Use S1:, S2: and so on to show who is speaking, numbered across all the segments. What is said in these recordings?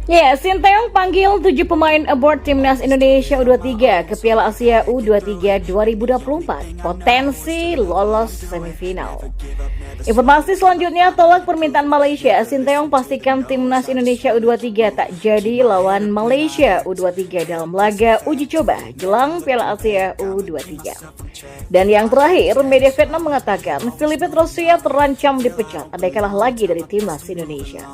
S1: Ya, Sinteyong panggil 7 pemain aboard Timnas Indonesia U23 ke Piala Asia U23 2024. Potensi lolos semifinal. Informasi selanjutnya, tolak permintaan Malaysia. Sinteyong pastikan Timnas Indonesia U23 tak jadi lawan Malaysia U23 dalam laga uji coba jelang Piala Asia U23. Dan yang terakhir, media Vietnam mengatakan Filipe Trosier terancam dipecat andai kalah lagi dari Timnas Indonesia.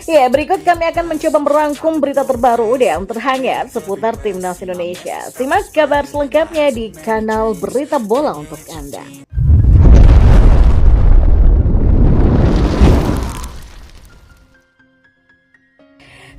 S1: Ya, berikut kami akan mencoba merangkum berita terbaru dan terhangat seputar Timnas Indonesia. Simak kabar selengkapnya di kanal Berita Bola untuk Anda.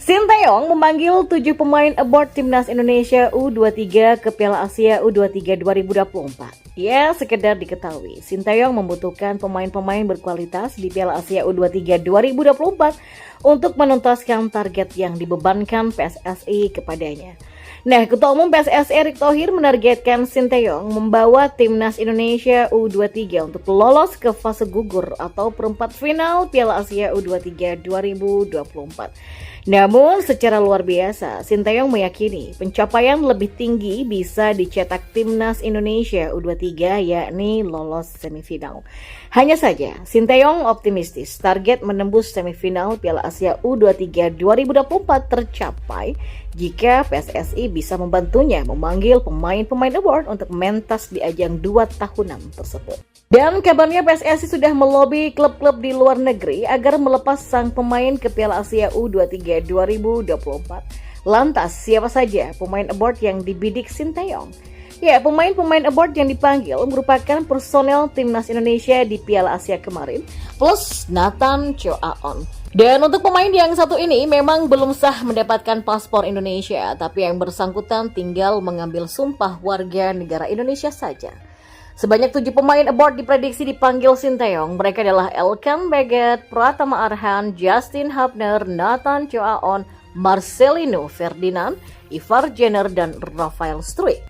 S1: Sinteyong memanggil 7 pemain aboard Timnas Indonesia U23 ke Piala Asia U23 2024. Ya, sekedar diketahui, Sinteyong membutuhkan pemain-pemain berkualitas di Piala Asia U23 2024 untuk menuntaskan target yang dibebankan PSSI kepadanya. Nah, Ketua Umum PSSI Erick Thohir menargetkan Sinteyong membawa Timnas Indonesia U23 untuk lolos ke fase gugur atau perempat final Piala Asia U23 2024. Namun secara luar biasa, Sinteyong meyakini pencapaian lebih tinggi bisa dicetak Timnas Indonesia U23 yakni lolos semifinal. Hanya saja, Sinteyong optimistis target menembus semifinal Piala Asia U23 2024 tercapai jika PSSI bisa membantunya memanggil pemain-pemain aboard untuk mentas di ajang 2 tahunan tersebut. Dan kabarnya PSSI sudah melobi klub-klub di luar negeri agar melepas sang pemain ke Piala Asia U23 2024. Lantas, siapa saja pemain aboard yang dibidik Sinteyong? Ya, pemain-pemain aboard yang dipanggil merupakan personel Timnas Indonesia di Piala Asia kemarin, plus Nathan Choaon. Dan untuk pemain yang satu ini memang belum sah mendapatkan paspor Indonesia, tapi yang bersangkutan tinggal mengambil sumpah warga negara Indonesia saja. Sebanyak 7 pemain aboard diprediksi dipanggil Sinteyong. Mereka adalah Elkan Baggett, Pratama Arhan, Justin Hubner, Nathan Choaon, Marcelino Ferdinand, Ivar Jenner, dan Rafael Struijk.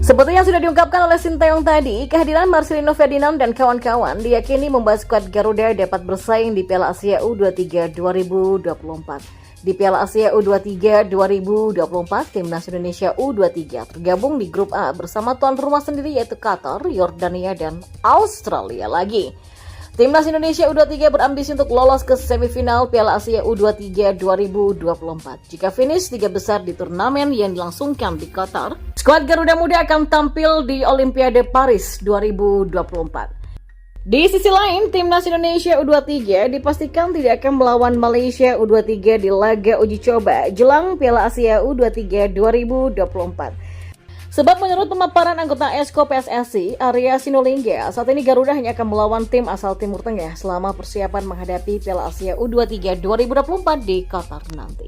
S1: Seperti yang sudah diungkapkan oleh Sinteyong tadi, kehadiran Marcelino Ferdinand dan kawan-kawan diyakini membuat skuad Garuda dapat bersaing di Piala Asia U23 2024. Di Piala Asia U23 2024, Timnas Indonesia U23 tergabung di grup A bersama tuan rumah sendiri yaitu Qatar, Yordania, dan Australia lagi. Timnas Indonesia U23 berambisi untuk lolos ke semifinal Piala Asia U23 2024. Jika finish 3 besar di turnamen yang dilangsungkan di Qatar, skuad Garuda Muda akan tampil di Olimpiade Paris 2024. Di sisi lain, Timnas Indonesia U23 dipastikan tidak akan melawan Malaysia U23 di laga uji coba jelang Piala Asia U23 2024. Sebab menurut pemaparan anggota Esko PSSI, Arya Sinulinga, saat ini Garuda hanya akan melawan tim asal Timur Tengah selama persiapan menghadapi Piala Asia U23 2024 di Qatar nanti.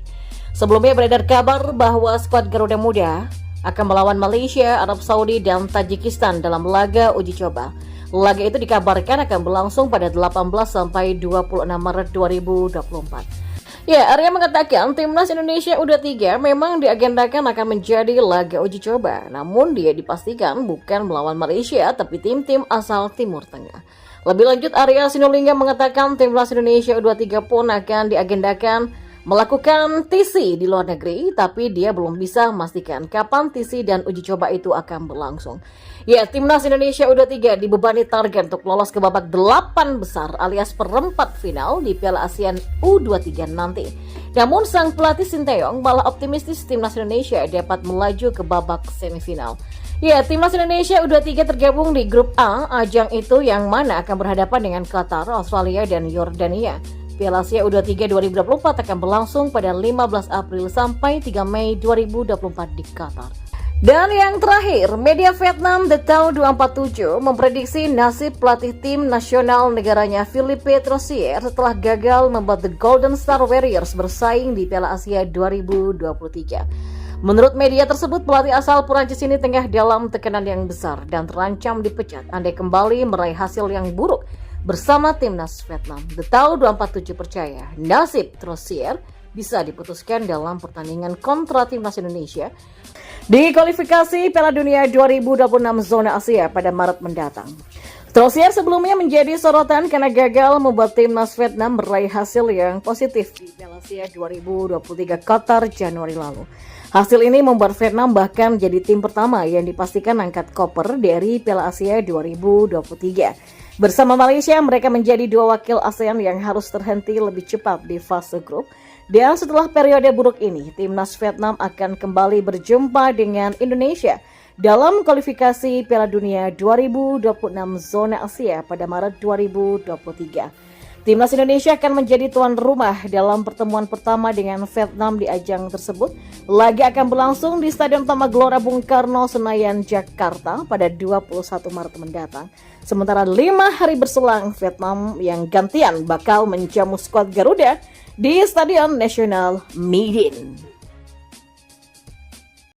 S1: Sebelumnya beredar kabar bahwa skuad Garuda Muda akan melawan Malaysia, Arab Saudi, dan Tajikistan dalam laga uji coba. Laga itu dikabarkan akan berlangsung pada 18 sampai 26 Maret 2024. Ya, Arya mengatakan Timnas Indonesia U23 memang diagendakan akan menjadi laga uji coba. Namun dia dipastikan bukan melawan Malaysia, tapi tim-tim asal Timur Tengah. Lebih lanjut, Arya Sinulinga mengatakan Timnas Indonesia U23 pun akan diagendakan melakukan TC di luar negeri, tapi dia belum bisa memastikan kapan TC dan uji coba itu akan berlangsung. Ya, Timnas Indonesia U23 dibebani target untuk lolos ke babak 8 besar alias perempat final di Piala ASEAN U23 nanti. Namun sang pelatih Sinteyong malah optimistis Timnas Indonesia dapat melaju ke babak semifinal. Ya, Timnas Indonesia U23 tergabung di grup A, ajang itu yang mana akan berhadapan dengan Qatar, Australia, dan Yordania. Piala Asia U23 2024 akan berlangsung pada 15 April sampai 3 Mei 2024 di Qatar. Dan yang terakhir, media Vietnam The Tao 247 memprediksi nasib pelatih tim nasional negaranya Filipe Trosier setelah gagal membuat The Golden Star Warriors bersaing di Piala Asia 2023. Menurut media tersebut, pelatih asal Perancis ini tengah dalam tekanan yang besar dan terancam dipecat andai kembali meraih hasil yang buruk bersama timnas Vietnam. The Tao 247 percaya nasib Trosier bisa diputuskan dalam pertandingan kontra timnas Indonesia di kualifikasi Piala Dunia 2026 zona Asia pada Maret mendatang. Trosier sebelumnya menjadi sorotan karena gagal membuat timnas Vietnam meraih hasil yang positif di Piala Asia 2023 Qatar Januari lalu. Hasil ini membuat Vietnam bahkan jadi tim pertama yang dipastikan angkat koper dari Piala Asia 2023. Bersama Malaysia, mereka menjadi dua wakil ASEAN yang harus terhenti lebih cepat di fase grup. Dan setelah periode buruk ini, timnas Vietnam akan kembali berjumpa dengan Indonesia dalam kualifikasi Piala Dunia 2026 zona Asia pada Maret 2023. Timnas Indonesia akan menjadi tuan rumah dalam pertemuan pertama dengan Vietnam di ajang tersebut. Laga akan berlangsung di Stadion Utama Gelora Bung Karno, Senayan, Jakarta pada 21 Maret mendatang. Sementara 5 hari berselang, Vietnam yang gantian bakal menjamu skuad Garuda di Stadion Nasional Midin.